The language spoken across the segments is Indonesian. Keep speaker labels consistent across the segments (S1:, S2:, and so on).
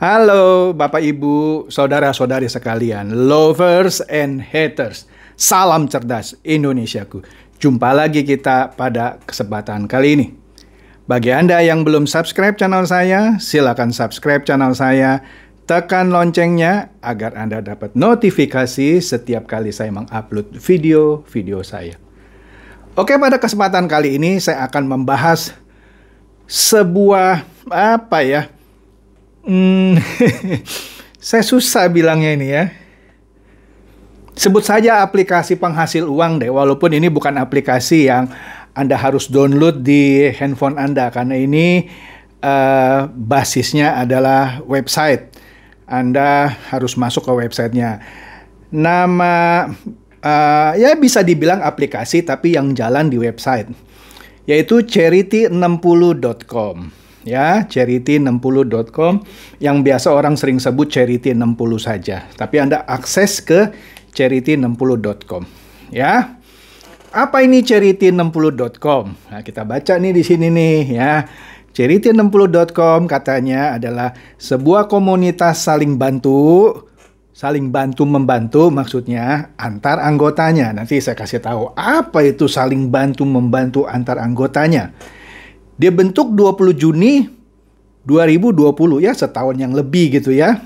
S1: Halo Bapak Ibu, saudara-saudari sekalian, lovers and haters. Salam cerdas Indonesiaku. Jumpa lagi kita pada kesempatan kali ini. Bagi Anda yang belum subscribe channel saya, silakan subscribe channel saya. Tekan loncengnya agar Anda dapat notifikasi setiap kali saya mengupload video-video saya. Oke, pada kesempatan kali ini saya akan membahas sebuah saya susah bilangnya ini ya. Sebut saja aplikasi penghasil uang deh, walaupun ini bukan aplikasi yang Anda harus download di handphone Anda, karena ini basisnya adalah website. Anda harus masuk ke websitenya. Nama ya bisa dibilang aplikasi tapi yang jalan di website, yaitu charity60.com. Ya, charity60.com yang biasa orang sering sebut charity60 saja. Tapi Anda akses ke charity60.com. Ya. Apa ini charity60.com? Nah, kita baca nih di sini nih ya. Charity60.com katanya adalah sebuah komunitas saling bantu-membantu, maksudnya antar anggotanya. Nanti saya kasih tahu apa itu saling bantu-membantu antar anggotanya. Dia bentuk 20 Juni 2020 ya, setahun yang lebih gitu ya.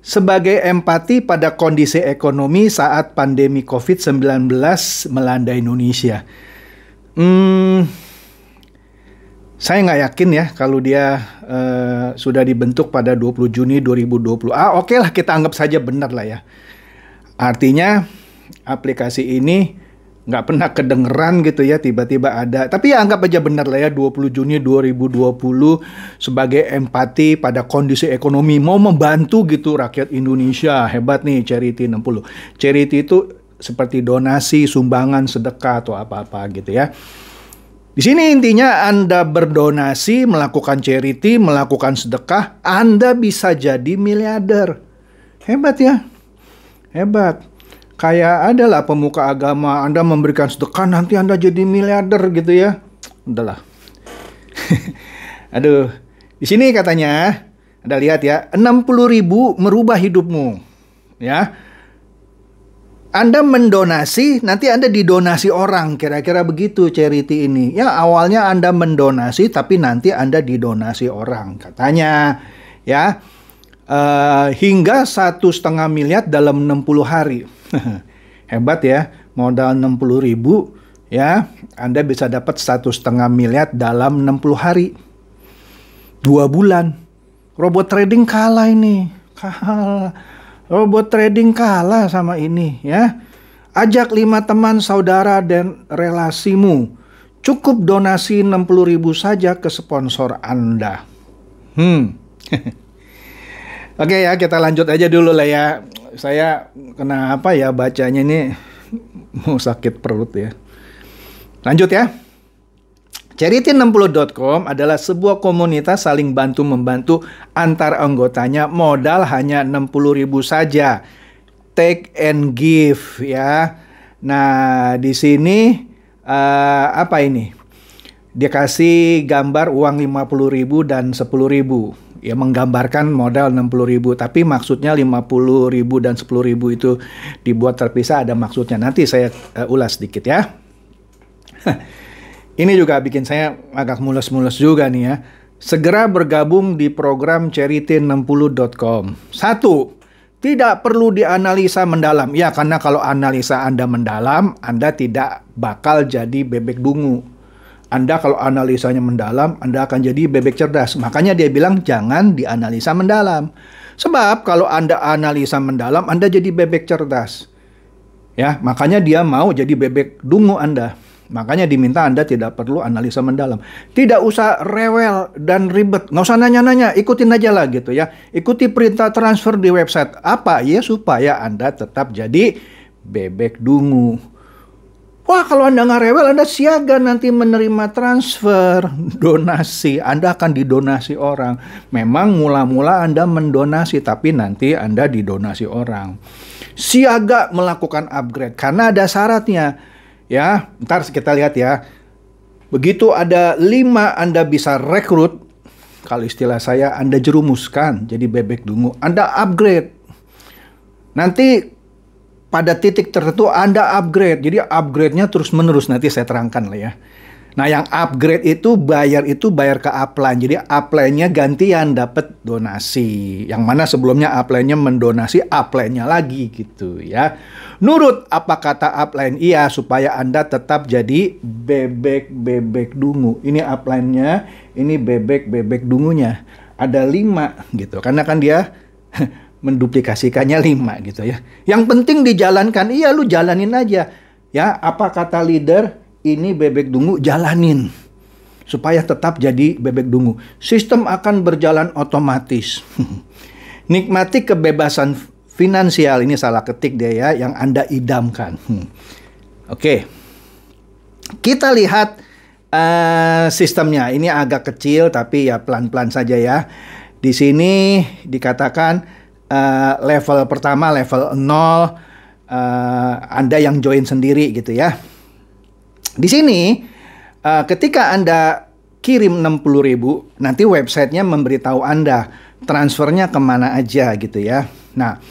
S1: Sebagai empati pada kondisi ekonomi saat pandemi COVID-19 melanda Indonesia. Saya nggak yakin ya kalau dia sudah dibentuk pada 20 Juni 2020. Oke lah, kita anggap saja benar lah ya. Artinya aplikasi ini nggak pernah kedengeran gitu ya, tiba-tiba ada. Tapi ya anggap aja benar lah ya, 20 Juni 2020 sebagai empati pada kondisi ekonomi, mau membantu gitu rakyat Indonesia. Hebat nih Charity60. Charity itu seperti donasi, sumbangan, sedekah atau apa-apa gitu ya. Di sini intinya Anda berdonasi, melakukan charity, melakukan sedekah, Anda bisa jadi miliarder. Hebat ya. Hebat. Kayak adalah pemuka agama, Anda memberikan sedekah, nanti Anda jadi miliarder gitu ya. Udahlah. Aduh. Di sini katanya, Anda lihat ya, 60.000 merubah hidupmu. Ya. Anda mendonasi, nanti Anda didonasi orang. Kira-kira begitu charity ini. Ya, awalnya Anda mendonasi, tapi nanti Anda didonasi orang. Katanya, ya. Hingga 1,5 miliar dalam 60 hari. Hebat ya, modal 60.000 ya, Anda bisa dapat 1,5 miliar dalam 60 hari. 2 bulan. Robot trading kalah ini. Robot trading kalah sama ini ya. Ajak 5 teman, saudara dan relasimu. Cukup donasi 60.000 saja ke sponsor Anda. Oke ya, kita lanjut aja dulu lah ya. Saya kenapa ya bacanya ini mau sakit perut ya. Lanjut ya. Charity60.com adalah sebuah komunitas saling bantu-membantu antar anggotanya, modal hanya 60.000 saja. Take and give ya. Nah, di sini apa ini? Dia kasih gambar uang 50.000 dan 10.000. Ya, menggambarkan modal 60.000, tapi maksudnya 50.000 dan 10.000 itu dibuat terpisah, ada maksudnya. Nanti saya ulas sedikit ya. Ini juga bikin saya agak mules-mules juga nih ya. Segera bergabung di program charity60.com. 1. Tidak perlu dianalisa mendalam. Ya, karena kalau analisa Anda mendalam, Anda tidak bakal jadi bebek dungu. Anda kalau analisanya mendalam, Anda akan jadi bebek cerdas. Makanya dia bilang jangan dianalisa mendalam. Sebab kalau Anda analisa mendalam, Anda jadi bebek cerdas. Ya, makanya dia mau jadi bebek dungu Anda. Makanya diminta Anda tidak perlu analisa mendalam. Tidak usah rewel dan ribet. Nggak usah nanya-nanya, ikutin aja lah gitu ya. Ikuti perintah transfer di website. Apa? Ya supaya Anda tetap jadi bebek dungu. Wah, kalau Anda nggak rewel, Anda siaga nanti menerima transfer, donasi. Anda akan didonasi orang. Memang mula-mula Anda mendonasi, tapi nanti Anda didonasi orang. Siaga melakukan upgrade, karena ada syaratnya. Ya, ntar kita lihat ya. Begitu ada 5 Anda bisa rekrut, Kalau istilah saya, Anda jerumuskan jadi bebek dungu. Anda upgrade. Nanti pada titik tertentu Anda upgrade. Jadi upgrade-nya terus-menerus. Nanti saya terangkan lah ya. Nah, yang upgrade itu bayar ke upline. Jadi upline-nya gantian dapat donasi. Yang mana sebelumnya upline-nya mendonasi upline-nya lagi gitu ya. Nurut apa kata upline? Iya, supaya Anda tetap jadi bebek dungu. Ini upline-nya, ini bebek dungunya. Ada 5 gitu. Karena kan dia menduplikasikannya 5 gitu ya. Yang penting dijalankan. Iya, lu jalanin aja. Ya, apa kata leader? Ini bebek dungu, jalanin supaya tetap jadi bebek dungu. Sistem akan berjalan otomatis. Nikmati kebebasan finansial. Ini salah ketik dia ya, yang Anda idamkan. Oke. Kita lihat sistemnya. Ini agak kecil tapi ya pelan-pelan saja ya. Di sini dikatakan level pertama, level 0, Anda yang join sendiri gitu ya. Di sini, ketika Anda kirim 60.000, nanti websitenya memberitahu Anda transfernya kemana aja gitu ya. Nah,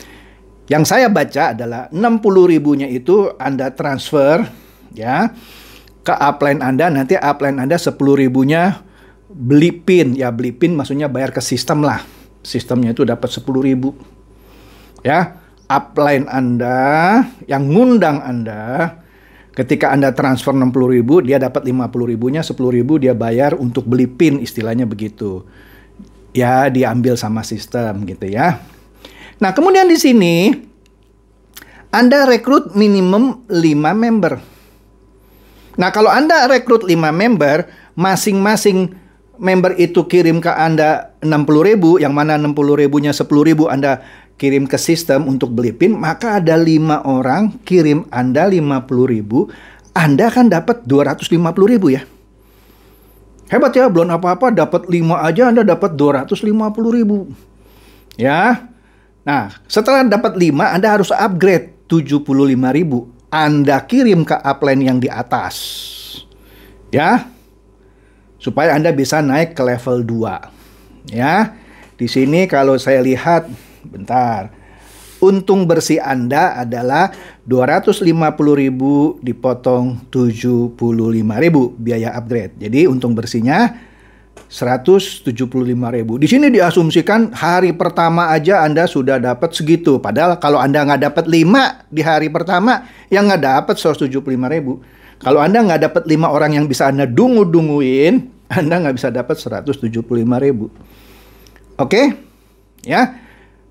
S1: yang saya baca adalah 60.000-nya itu Anda transfer ya ke upline Anda. Nanti upline Anda 10.000-nya beli pin. Ya, beli pin maksudnya bayar ke sistem lah. Sistemnya itu dapat 10.000. Ya, upline Anda yang ngundang Anda, ketika Anda transfer 60.000, dia dapat 50.000-nya, 10.000 dia bayar untuk beli pin, istilahnya begitu. Ya, diambil sama sistem gitu ya. Nah, kemudian di sini Anda rekrut minimum 5 member. Nah, kalau Anda rekrut 5 member, masing-masing member itu kirim ke Anda 60.000, yang mana 60.000-nya 10.000 Anda kirim ke sistem untuk beli pin, maka ada 5 orang kirim Anda 50.000, Anda akan dapat 250.000 ya. Hebat ya, belum apa-apa dapat 5 aja Anda dapat 250.000. Ya. Nah, setelah dapat 5, Anda harus upgrade 75.000. Anda kirim ke upline yang di atas. Ya. Supaya Anda bisa naik ke level 2. Ya. Di sini kalau saya lihat, bentar, untung bersih Anda adalah 250.000 dipotong 75.000 biaya upgrade. Jadi untung bersihnya 175.000. Di sini diasumsikan hari pertama aja Anda sudah dapat segitu. Padahal kalau Anda nggak dapat 5 di hari pertama, yang nggak dapat 175.000. Kalau Anda nggak dapat 5 orang yang bisa Anda dungu-dunguin, Anda nggak bisa dapat 175.000. Oke? Ya.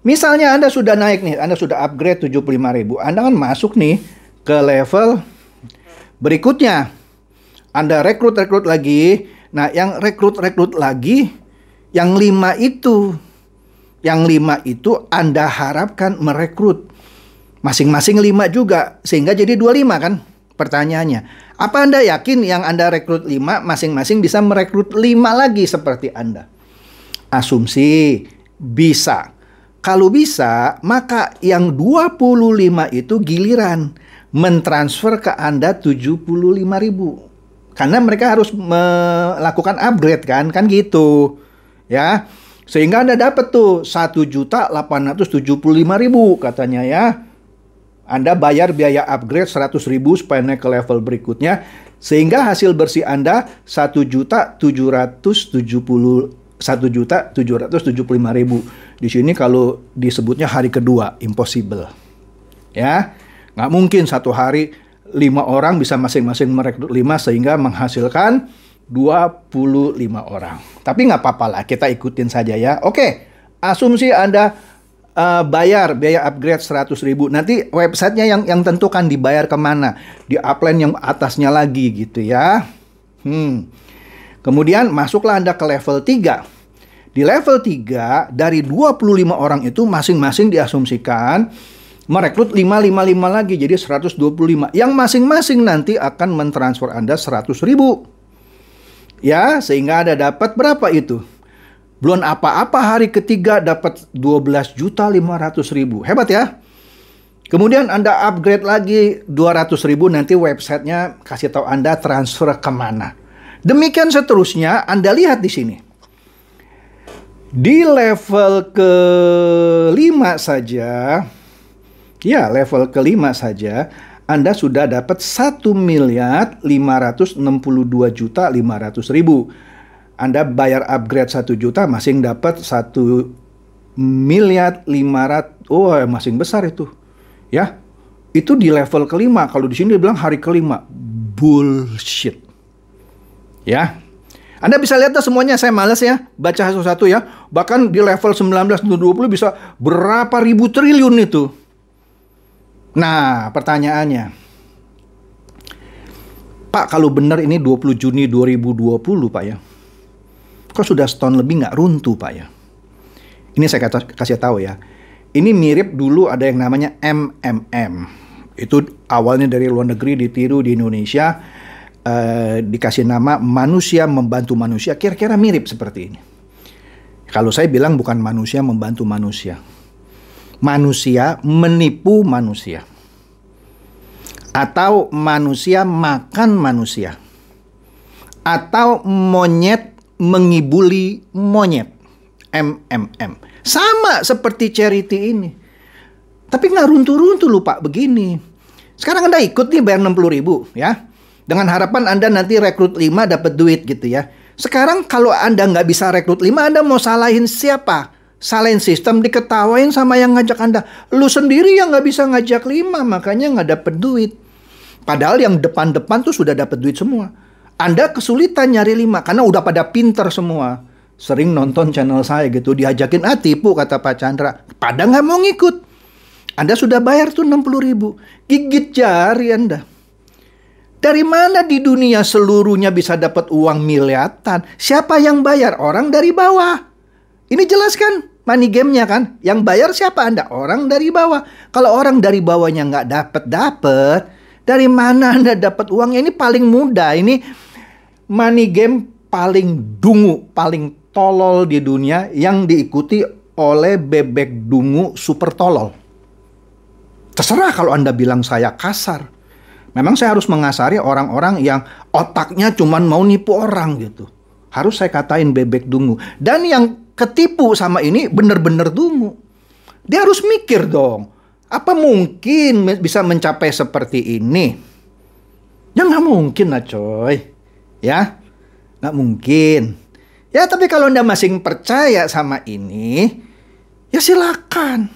S1: Misalnya Anda sudah naik nih, Anda sudah upgrade 75.000. Anda kan masuk nih ke level berikutnya. Anda rekrut lagi. Nah, yang rekrut lagi, yang 5 itu. Yang 5 itu Anda harapkan merekrut masing-masing 5 juga. Sehingga jadi 25 kan pertanyaannya. Apa Anda yakin yang Anda rekrut 5, masing-masing bisa merekrut 5 lagi seperti Anda? Asumsi bisa. Kalau bisa, maka yang 25 itu giliran mentransfer ke Anda 75.000. Karena mereka harus melakukan upgrade kan gitu. Ya. Sehingga Anda dapat tuh 1.875.000 katanya ya. Anda bayar biaya upgrade 100.000 supaya naik ke level berikutnya. Sehingga hasil bersih Anda 1.775.000. Di sini kalau disebutnya hari kedua, impossible. Ya, nggak mungkin satu hari 5 orang bisa masing-masing merekrut 5 sehingga menghasilkan 25 orang. Tapi nggak apa-apa lah, kita ikutin saja ya. Oke, asumsi Anda bayar biaya upgrade 100.000. Nanti websitenya yang tentukan dibayar kemana. Di upline yang atasnya lagi gitu ya. Kemudian masuklah Anda ke level 3. Di level 3, dari 25 orang itu masing-masing diasumsikan merekrut 555 lagi, jadi 125. Yang masing-masing nanti akan mentransfer Anda 100.000. Ya, sehingga Anda dapat berapa itu? Belum apa-apa hari ketiga dapat 12.500.000. Hebat ya? Kemudian Anda upgrade lagi 200.000, nanti websitenya kasih tahu Anda transfer kemana. Demikian seterusnya, Anda lihat di sini. Di level kelima saja, ya level kelima saja, Anda sudah dapat 1.562.500.000. Anda bayar upgrade 1 juta, masing dapat 1.500.000. Oh, masing besar itu. Ya, itu di level kelima. Kalau di sini dibilang hari kelima. Bullshit. Ya. Anda bisa lihat semuanya, saya males ya baca satu-satu ya. Bahkan di level 19 atau 20 bisa berapa ribu triliun itu. Nah, pertanyaannya, Pak, kalau benar ini 20 Juni 2020 Pak ya, kok sudah setahun lebih nggak runtuh Pak ya? Ini saya kasih tahu ya. Ini mirip dulu ada yang namanya MMM. Itu awalnya dari luar negeri ditiru di Indonesia. Dikasih nama manusia membantu manusia, kira-kira mirip seperti ini. Kalau saya bilang bukan manusia membantu manusia, manusia menipu manusia, atau manusia makan manusia, atau monyet mengibuli monyet. MMM sama seperti charity ini, tapi nggak runtuh-runtuh loh Pak begini. Sekarang Anda ikut nih bayar 60.000 ya, dengan harapan Anda nanti rekrut 5 dapat duit gitu ya. Sekarang kalau Anda nggak bisa rekrut 5, Anda mau salahin siapa? Salahin sistem, diketawain sama yang ngajak Anda. Lu sendiri yang nggak bisa ngajak 5, makanya nggak dapat duit. Padahal yang depan-depan tuh sudah dapat duit semua. Anda kesulitan nyari 5 karena udah pada pinter semua. Sering nonton channel saya gitu, diajakin tipu kata Pak Chandra. Pada nggak mau ngikut. Anda sudah bayar tuh 60.000. Gigit jari Anda. Dari mana di dunia seluruhnya bisa dapat uang miliaran? Siapa yang bayar? Orang dari bawah. Ini jelas kan? Money game-nya kan? Yang bayar siapa Anda? Orang dari bawah. Kalau orang dari bawahnya nggak dapat, dari mana Anda dapat uangnya? Ini paling mudah. Ini money game paling dungu, paling tolol di dunia yang diikuti oleh bebek dungu super tolol. Terserah kalau Anda bilang saya kasar. Memang saya harus mengasari orang-orang yang otaknya cuman mau nipu orang gitu. Harus saya katain bebek dungu. Dan yang ketipu sama ini bener-bener dungu. Dia harus mikir dong. Apa mungkin bisa mencapai seperti ini? Ya nggak mungkin lah coy. Ya, nggak mungkin. Ya tapi kalau Anda masih percaya sama ini, ya silakan.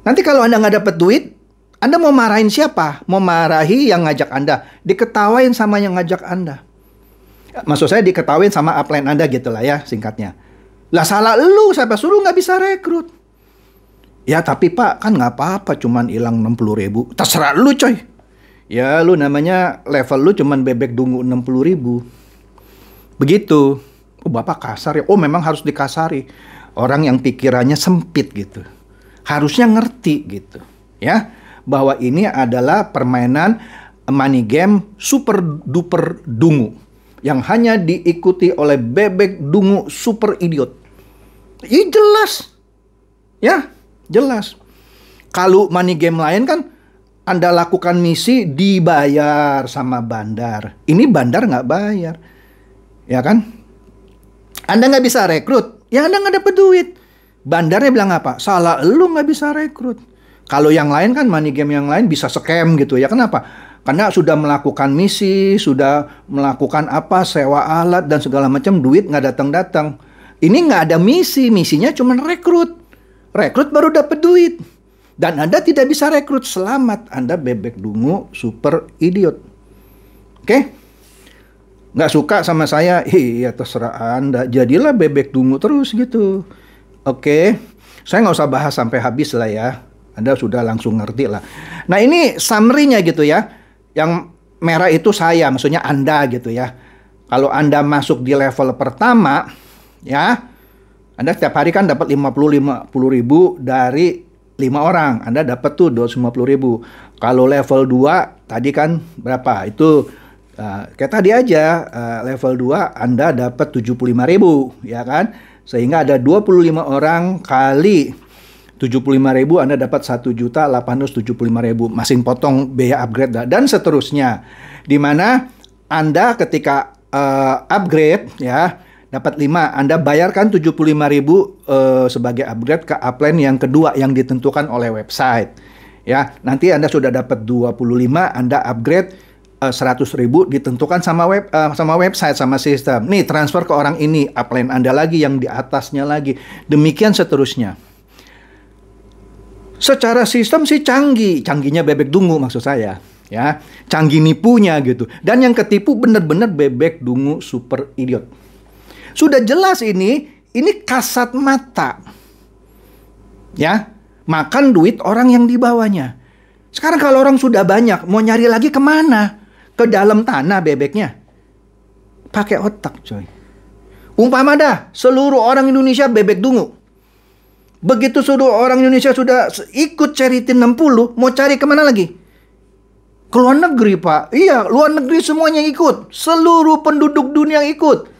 S1: Nanti kalau Anda nggak dapat duit, Anda mau marahin siapa? Mau marahi yang ngajak Anda. Diketawain sama yang ngajak Anda. Maksud saya diketawain sama upline Anda gitu lah ya singkatnya. Lah salah lu, siapa suruh nggak bisa rekrut? Ya tapi Pak, kan nggak apa-apa cuman hilang 60.000. Terserah lu coy. Ya lu namanya level lu cuman bebek dungu 60.000. Begitu. Oh Bapak kasar ya. Oh memang harus dikasari. Orang yang pikirannya sempit gitu. Harusnya ngerti gitu. Ya. Bahwa ini adalah permainan money game super duper dungu yang hanya diikuti oleh bebek dungu super idiot. Ini jelas. Ya, jelas. Kalau money game lain kan Anda lakukan misi dibayar sama bandar. Ini bandar nggak bayar. Ya kan? Anda nggak bisa rekrut, ya Anda nggak dapat duit. Bandarnya bilang apa? Salah lu nggak bisa rekrut. Kalau yang lain kan money game yang lain bisa scam gitu ya. Kenapa? Karena sudah melakukan misi, sudah melakukan apa, sewa alat dan segala macam, duit nggak datang-datang. Ini nggak ada misi, misinya cuma rekrut. Rekrut baru dapat duit. Dan Anda tidak bisa rekrut, selamat. Anda bebek dungu super idiot. Oke? Nggak suka sama saya, iya terserah Anda. Jadilah bebek dungu terus gitu. Oke? Saya nggak usah bahas sampai habis lah ya. Anda sudah langsung ngerti lah. Nah ini summary-nya gitu ya. Yang merah itu saya, maksudnya Anda gitu ya. Kalau Anda masuk di level pertama, ya, Anda setiap hari kan dapat 50.000 dari 5 orang. Anda dapat tuh 250.000. Kalau level 2, tadi kan berapa? Itu kayak tadi aja, level 2 Anda dapat 75.000, ya kan? Sehingga ada 25 orang kali 75.000 Anda dapat 1.875.000, masing potong biaya upgrade dan seterusnya. Dimana Anda ketika upgrade ya dapat 5. Anda bayarkan 75.000 sebagai upgrade ke A-Plan yang kedua yang ditentukan oleh website. Ya, nanti Anda sudah dapat 25, Anda upgrade 100.000 ditentukan sama website, sama sistem. Nih, transfer ke orang ini, A-Plan Anda lagi yang di atasnya lagi. Demikian seterusnya. Secara sistem sih canggih, canggihnya Bebek Dungu maksud saya, ya, canggih nipunya gitu. Dan yang ketipu bener-bener Bebek Dungu super idiot. Sudah jelas ini kasat mata, ya, makan duit orang yang di bawahnya. Sekarang kalau orang sudah banyak, mau nyari lagi kemana? Ke dalam tanah bebeknya. Pakai otak, coy. Umpama dah seluruh orang Indonesia Bebek Dungu. Begitu seluruh orang Indonesia sudah ikut Charity 60, mau cari kemana lagi? Ke luar negeri, Pak. Iya, luar negeri semuanya ikut. Seluruh penduduk dunia ikut.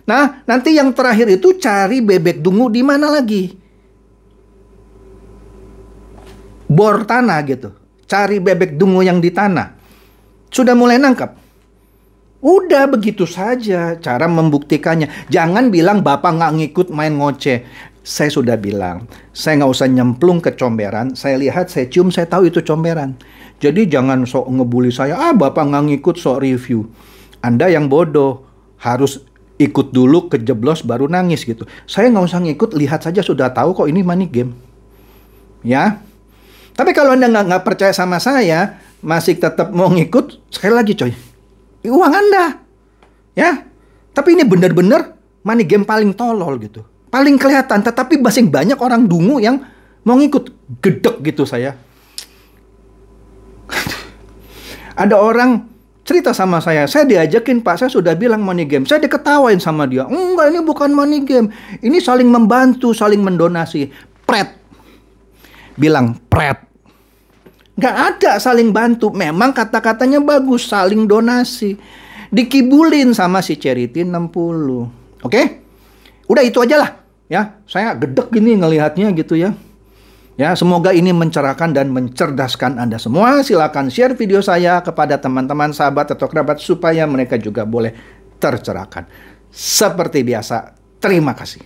S1: Nah, nanti yang terakhir itu cari Bebek Dungu di mana lagi? Bor tanah gitu. Cari Bebek Dungu yang di tanah. Sudah mulai nangkap? Udah begitu saja cara membuktikannya. Jangan bilang Bapak nggak ngikut main ngoceh. Saya sudah bilang, saya nggak usah nyemplung ke comberan. Saya lihat, saya cium, saya tahu itu comberan. Jadi jangan sok ngebully saya. Bapak nggak ngikut, sok review. Anda yang bodoh, harus ikut dulu, kejeblos, baru nangis gitu. Saya nggak usah ngikut, lihat saja sudah tahu kok ini money game. Ya. Tapi kalau Anda nggak percaya sama saya, masih tetap mau ngikut, sekali lagi coy, uang Anda. Ya. Tapi ini benar-benar money game paling tolol gitu. Paling kelihatan, tetapi masih banyak orang dungu yang mau ngikut. Gedek gitu saya. Ada orang cerita sama saya diajakin, Pak, saya sudah bilang money game. Saya diketawain sama dia. Enggak, ini bukan money game. Ini saling membantu, saling mendonasi. Pret. Bilang, pret. Nggak ada saling bantu. Memang kata-katanya bagus, saling donasi. Dikibulin sama si Charity 60. Oke? Udah itu aja lah. Ya, saya gedek gini ngelihatnya gitu ya. Ya, semoga ini mencerahkan dan mencerdaskan Anda semua. Silakan share video saya kepada teman-teman, sahabat atau kerabat supaya mereka juga boleh tercerahkan. Seperti biasa, terima kasih.